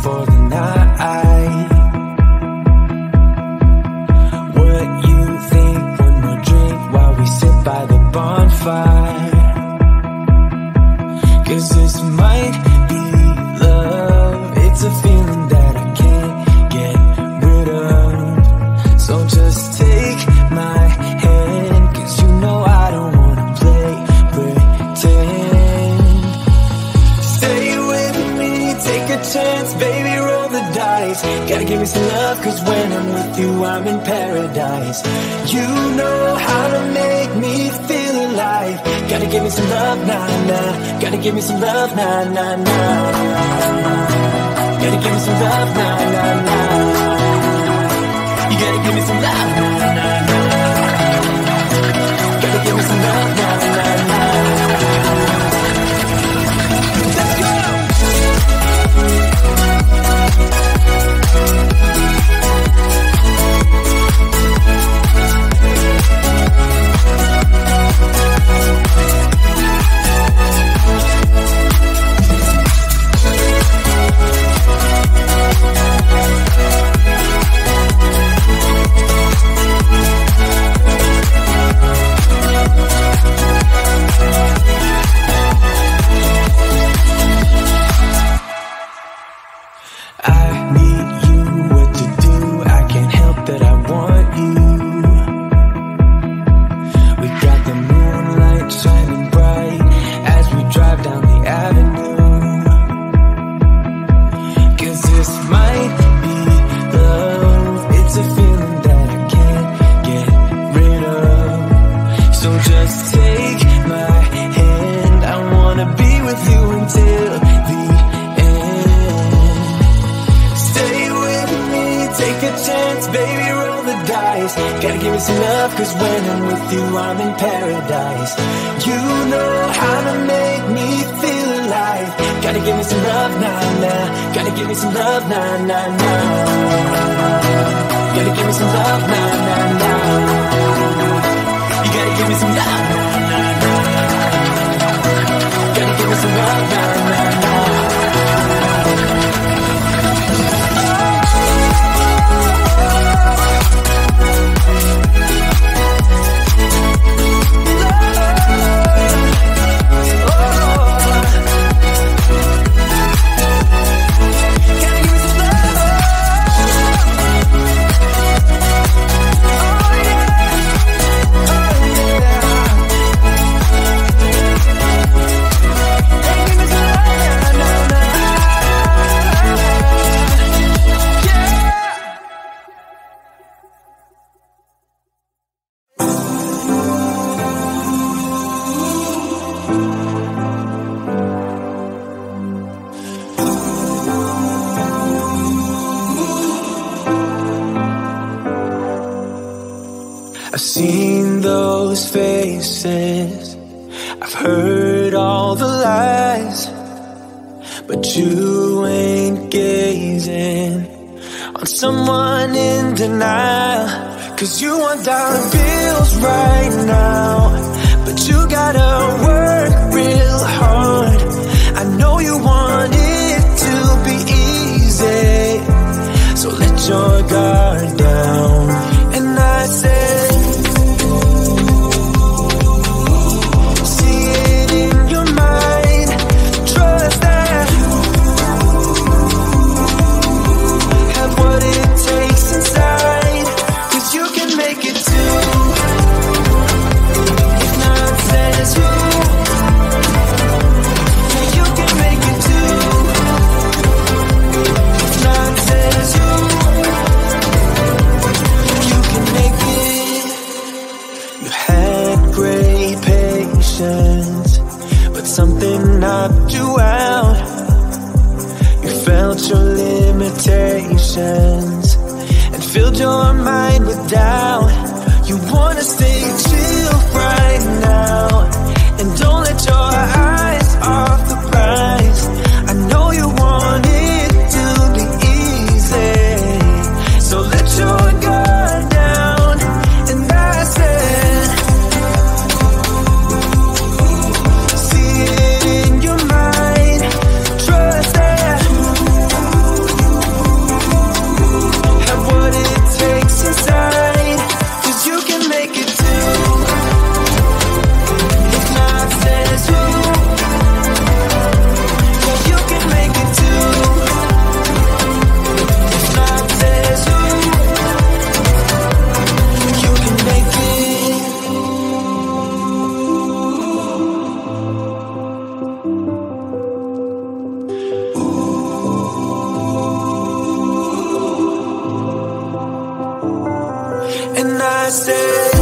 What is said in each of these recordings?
for the night. What you think? One more drink while we sit by the bonfire. 'Cause this might be love. It's a feeling that I can't get rid of. So just take my hand, 'cause you know I don't wanna play pretend. Stay with me, take a chance, baby, roll the dice. Gotta give me some love, 'cause when I'm with you, I'm in paradise. You know how to make me feel alive. Gotta give me some love, nah, nah. Gotta give me some love, nah, nah, nah. Gotta give me some love, nah, nah, nah. You gotta give me some love, nah, nah, nah. Gotta give me some love, nah, nah, nah. Let's go! I've seen those faces, I've heard all the lies, but you ain't gazing on someone in denial. 'Cause you want dollar bills right now, but you gotta work real hard. I know you want it to be easy, so let your guard down. And I said, you And I said,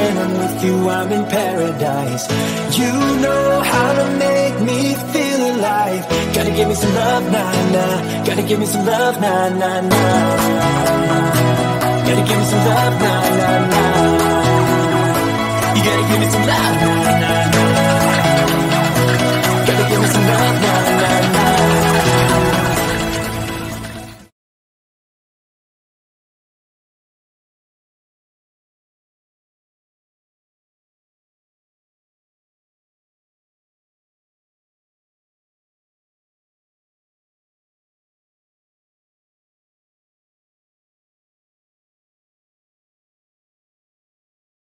when I'm with you, I'm in paradise. You know how to make me feel alive. Gotta give me some love, nah, nah. Gotta give me some love, nah, nah, nah. Gotta give me some love, nah, nah, nah. You gotta give me some love, nah.